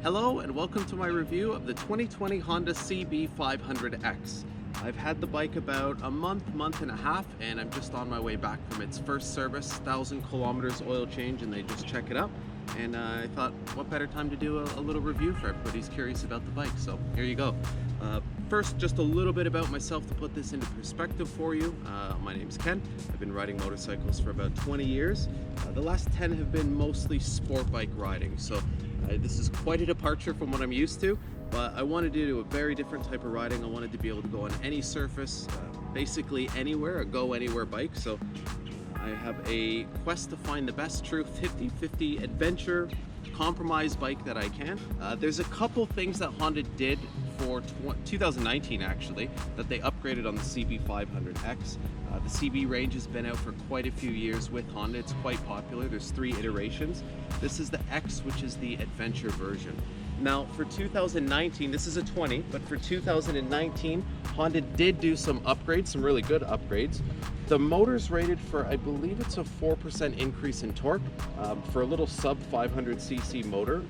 Hello and welcome to my review of the 2020 Honda CB500X. I've had the bike about a month and a half, and I'm just on my way back from its first service, 1,000 kilometers oil change, and they just check it up. And I thought, what better time to do a little review for everybody who's curious about the bike. So here you go. First, just a little bit about myself to put this into perspective for you. My name's Ken. I've been riding motorcycles for about 20 years. The last 10 have been mostly sport bike riding. So this is quite a departure from what I'm used to, but I wanted to do a very different type of riding. I wanted to be able to go on any surface, basically anywhere, a go anywhere bike. So I have a quest to find the best true 50-50 adventure compromise bike that I can. There's a couple things that Honda did for 2019 actually that they upgraded on the CB500X. The CB range has been out for quite a few years with Honda. It's quite popular. There's 3 iterations. This is the X, which is the adventure version. Now for 2019, this is a 20, but for 2019, Honda did do some upgrades, some really good upgrades. The motor's rated for, I believe it's a 4% increase in torque. For a little sub 500cc motor,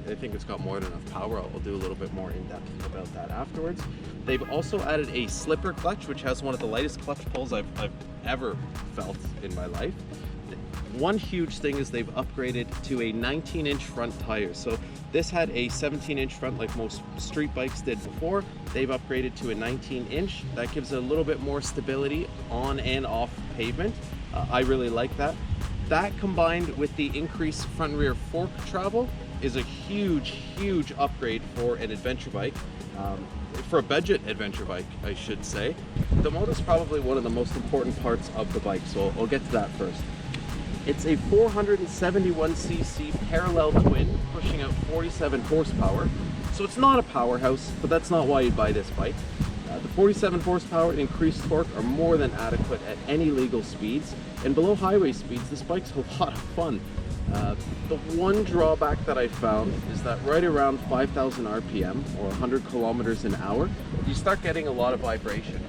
I think it's got more than enough power. I'll do a little bit more in depth about that afterwards. They've also added a slipper clutch, which has one of the lightest clutch pulls I've ever felt in my life. One huge thing is they've upgraded to a 19-inch front tire. So this had a 17-inch front like most street bikes did before. They've upgraded to a 19-inch. That gives it a little bit more stability on and off pavement. I really like that. That combined with the increased front and rear fork travel is a huge upgrade for an adventure bike. For a budget adventure bike, I should say. The motor's probably one of the most important parts of the bike, so I'll get to that first. It's a 471cc parallel twin pushing out 47 horsepower. So it's not a powerhouse, but that's not why you buy this bike. The 47 horsepower and increased torque are more than adequate at any legal speeds. And below highway speeds, this bike's a lot of fun. The one drawback that I found is that right around 5,000 RPM or 100 kilometers an hour, you start getting a lot of vibration.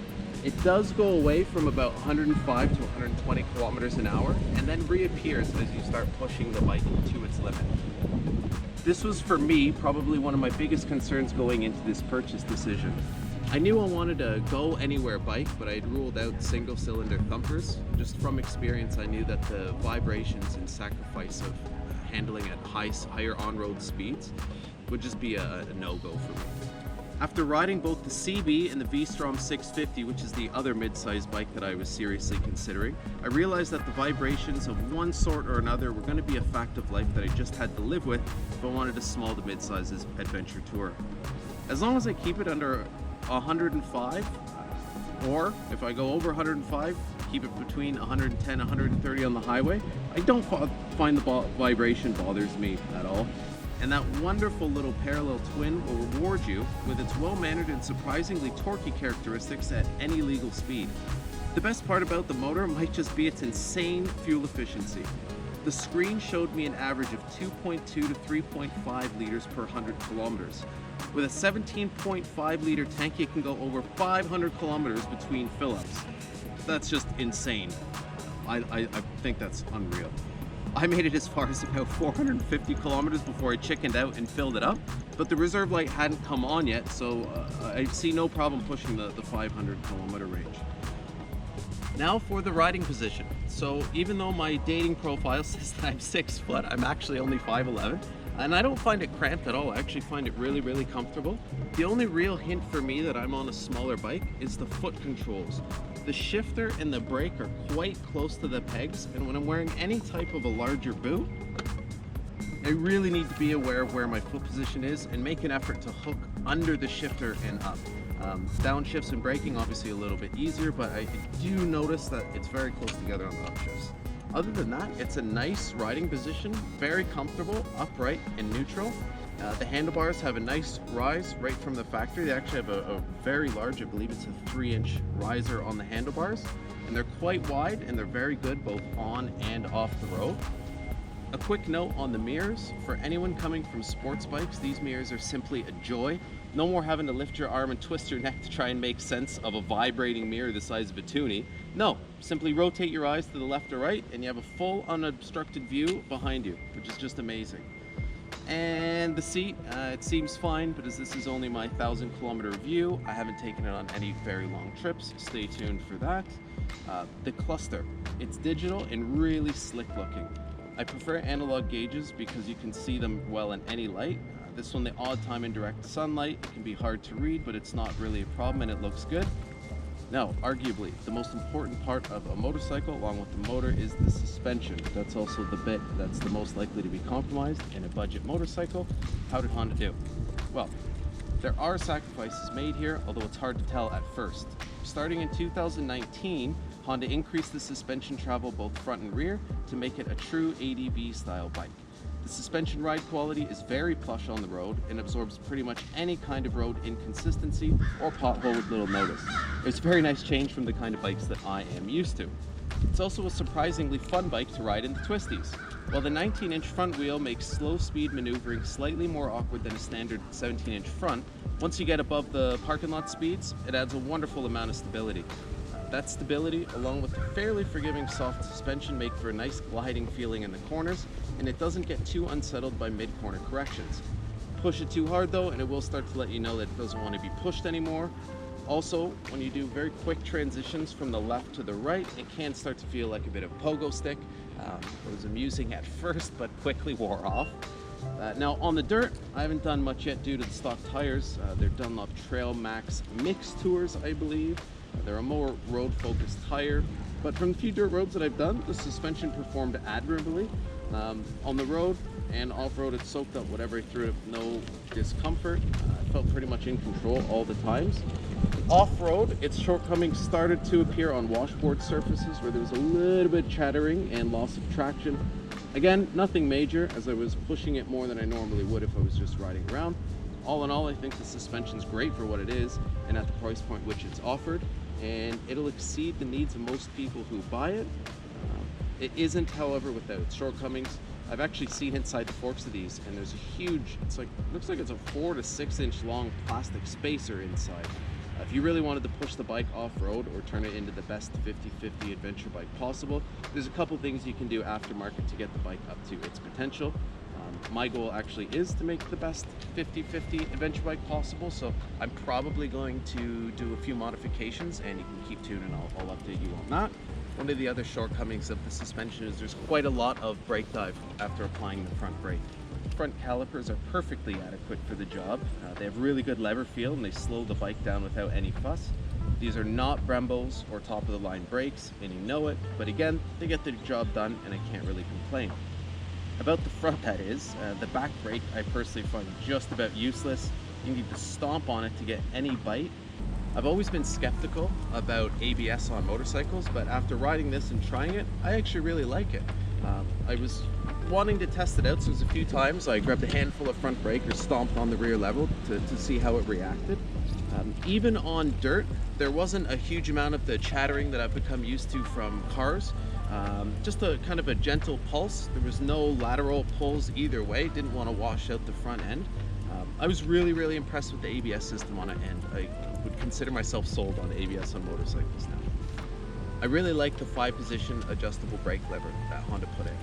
It does go away from about 105 to 120 kilometers an hour and then reappears as you start pushing the bike to its limit. This was, for me, probably one of my biggest concerns going into this purchase decision. I knew I wanted a go anywhere bike, but I'd ruled out single cylinder thumpers. Just from experience, I knew that the vibrations and sacrifice of handling at higher on-road speeds would just be a no-go for me. After riding both the CB and the V-Strom 650, which is the other mid-size bike that I was seriously considering, I realized that the vibrations of one sort or another were going to be a fact of life that I just had to live with if I wanted a small to mid-size adventure tour. As long as I keep it under 105, or if I go over 105, keep it between 110 and 130 on the highway, I don't find the vibration bothers me at all. And that wonderful little parallel twin will reward you with its well-mannered and surprisingly torquey characteristics at any legal speed. The best part about the motor might just be its insane fuel efficiency. The screen showed me an average of 2.2 to 3.5 liters per 100 kilometers. With a 17.5 liter tank, you can go over 500 kilometers between fill-ups. That's just insane. I think that's unreal. I made it as far as about 450 kilometers before I chickened out and filled it up, but the reserve light hadn't come on yet, so I see no problem pushing the 500 kilometer range. Now for the riding position. So even though my dating profile says that I'm 6 foot, I'm actually only 5'11", and I don't find it cramped at all. I actually find it really comfortable. The only real hint for me that I'm on a smaller bike is the foot controls. The shifter and the brake are quite close to the pegs, and when I'm wearing any type of a larger boot, I really need to be aware of where my foot position is and make an effort to hook under the shifter and up. Downshifts and braking obviously a little bit easier, but I do notice that it's very close together on the upshifts. Other than that, it's a nice riding position, very comfortable, upright and neutral. The handlebars have a nice rise right from the factory. They actually have a very large, I believe it's a 3-inch riser on the handlebars, and they're quite wide and they're very good both on and off the road. A quick note on the mirrors. For anyone coming from sports bikes, these mirrors are simply a joy. No more having to lift your arm and twist your neck to try and make sense of a vibrating mirror the size of a toonie. No, simply rotate your eyes to the left or right and you have a full unobstructed view behind you, which is just amazing. And the seat, it seems fine, but as this is only my 1,000-kilometer review, I haven't taken it on any very long trips. Stay tuned for that. The cluster, it's digital and really slick looking. I prefer analog gauges because you can see them well in any light. This one, the odd time in direct sunlight, it can be hard to read, but it's not really a problem and it looks good. Now, arguably, the most important part of a motorcycle, along with the motor, is the suspension. That's also the bit that's the most likely to be compromised in a budget motorcycle. How did Honda do? Well, there are sacrifices made here, although it's hard to tell at first. Starting in 2019, Honda increased the suspension travel both front and rear to make it a true ADB style bike. The suspension ride quality is very plush on the road and absorbs pretty much any kind of road inconsistency or pothole with little notice. It's a very nice change from the kind of bikes that I am used to. It's also a surprisingly fun bike to ride in the twisties. While the 19-inch front wheel makes slow speed maneuvering slightly more awkward than a standard 17-inch front, once you get above the parking lot speeds, it adds a wonderful amount of stability. That stability, along with the fairly forgiving soft suspension, make for a nice gliding feeling in the corners, and it doesn't get too unsettled by mid-corner corrections. Push it too hard though, and it will start to let you know that it doesn't want to be pushed anymore. Also, when you do very quick transitions from the left to the right, it can start to feel like a bit of pogo stick. It was amusing at first, but quickly wore off. Now on the dirt, I haven't done much yet due to the stock tires. They're Dunlop Trail Max Mix Tours, I believe. They're a more road-focused tire, but from the few dirt roads that I've done, the suspension performed admirably. On the road and off-road, it soaked up whatever I threw it with no discomfort. I felt pretty much in control all the times. Off-road, its shortcomings started to appear on washboard surfaces where there was a little bit of chattering and loss of traction. Again, nothing major, as I was pushing it more than I normally would if I was just riding around. All in all, I think the suspension's great for what it is and at the price point which it's offered, and it'll exceed the needs of most people who buy it. It isn't, however, without its shortcomings. I've actually seen inside the forks of these, and there's a huge, looks like it's a 4 to 6 inch long plastic spacer inside. If you really wanted to push the bike off-road or turn it into the best 50-50 adventure bike possible, there's a couple things you can do aftermarket to get the bike up to its potential. My goal actually is to make the best 50-50 adventure bike possible, so I'm probably going to do a few modifications, and you can keep tuned and I'll update you on that. One of the other shortcomings of the suspension is there's quite a lot of brake dive after applying the front brake. Front calipers are perfectly adequate for the job. They have really good lever feel and they slow the bike down without any fuss. These are not Brembos or top-of-the-line brakes, and you know it, but again, they get the job done and I can't really complain. About the front, that is, the back brake I personally find just about useless. You need to stomp on it to get any bite. I've always been skeptical about ABS on motorcycles, but after riding this and trying it, I actually really like it. I was wanting to test it out, so there's a few times I grabbed a handful of front brake or stomped on the rear level to see how it reacted. Even on dirt, there wasn't a huge amount of the chattering that I've become used to from cars. Just a kind of a gentle pulse. There was no lateral pulls either way. Didn't want to wash out the front end. I was really impressed with the ABS system on it, and I would consider myself sold on ABS on motorcycles now. I really like the 5-position adjustable brake lever that Honda put in.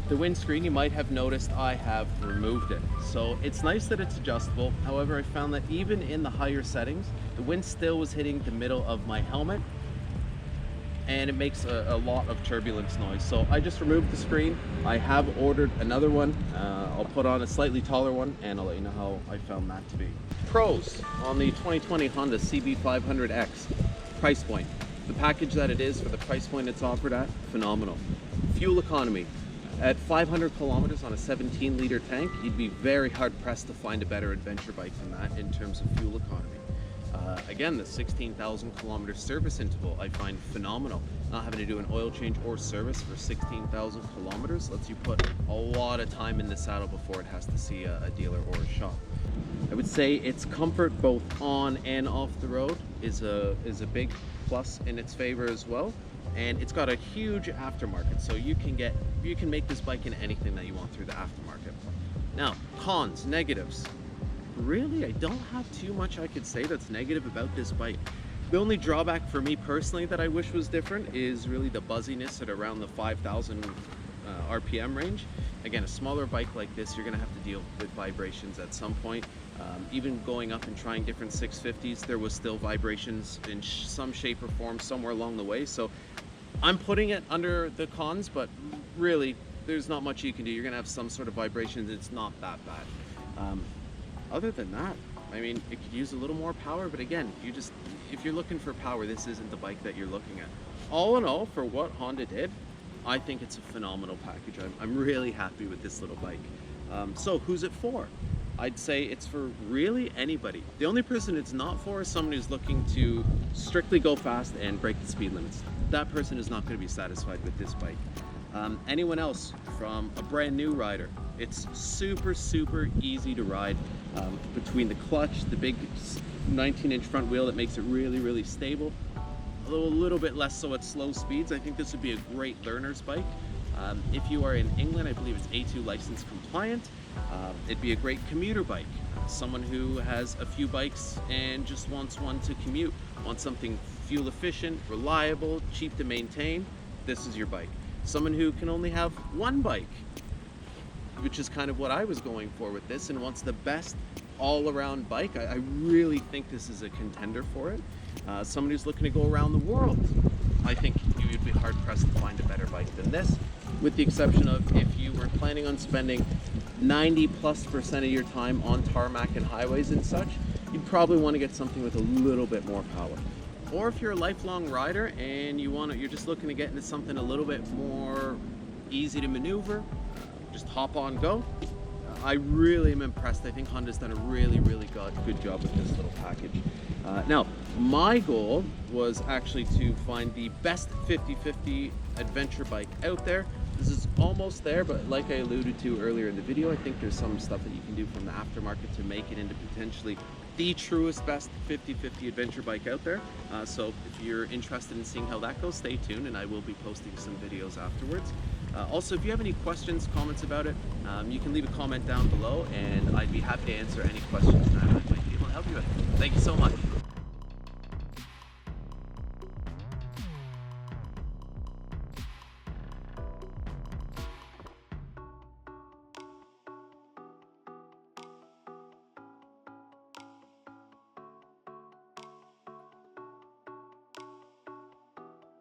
The windscreen, you might have noticed I have removed it. So it's nice that it's adjustable. However, I found that even in the higher settings, the wind still was hitting the middle of my helmet, and it makes a lot of turbulence noise. So I just removed the screen. I have ordered another one. I'll put on a slightly taller one and I'll let you know how I found that to be. Pros on the 2020 Honda CB500X. Price point. The package that it is for the price point it's offered at, phenomenal. Fuel economy. At 500 kilometers on a 17-liter tank, you'd be very hard-pressed to find a better adventure bike than that in terms of fuel economy. Again, the 16,000 kilometer service interval I find phenomenal. Not having to do an oil change or service for 16,000 kilometers lets you put a lot of time in the saddle before it has to see a dealer or a shop. I would say its comfort both on and off the road is a big plus in its favor as well. And it's got a huge aftermarket, so you can make this bike in anything that you want through the aftermarket. Now, cons, negatives. Really, I don't have too much I could say that's negative about this bike. The only drawback for me personally that I wish was different is really the buzziness at around the 5,000 RPM range. Again, a smaller bike like this, you're going to have to deal with vibrations at some point. Even going up and trying different 650s, there was still vibrations in some shape or form somewhere along the way. So I'm putting it under the cons, but really there's not much you can do. You're going to have some sort of vibrations. It's not that bad. Other than that, I mean, it could use a little more power, but again, if you're looking for power, this isn't the bike that you're looking at. All in all, for what Honda did, I think it's a phenomenal package. I'm really happy with this little bike. So who's it for? I'd say it's for really anybody. The only person it's not for is someone who's looking to strictly go fast and break the speed limits. That person is not going to be satisfied with this bike. Anyone else, from a brand new rider, it's super easy to ride. Between the clutch, the big 19-inch front wheel that makes it really stable, although a little bit less so at slow speeds. I think this would be a great learner's bike. If you are in England, I believe it's A2 license compliant. It'd be a great commuter bike. Someone who has a few bikes and just wants one to commute, wants something fuel efficient, reliable, cheap to maintain, this is your bike. Someone who can only have one bike, which is kind of what I was going for with this, and wants the best all-around bike, I really think this is a contender for it. Someone who's looking to go around the world, I think you would be hard-pressed to find a better bike than this, with the exception of if you were planning on spending 90+% of your time on tarmac and highways and such, you'd probably want to get something with a little bit more power. Or if you're a lifelong rider and you're just looking to get into something a little bit more easy to maneuver, just hop on, go. I really am impressed. I think Honda's done a really good job with this little package. Now, my goal was actually to find the best 50/50 adventure bike out there. This is almost there, but like I alluded to earlier in the video, I think there's some stuff that you can do from the aftermarket to make it into potentially the truest, best 50/50 adventure bike out there. So if you're interested in seeing how that goes, stay tuned, and I will be posting some videos afterwards. Also, if you have any questions, comments about it, you can leave a comment down below, and I'd be happy to answer any questions that I might be able to help you with. Thank you so much.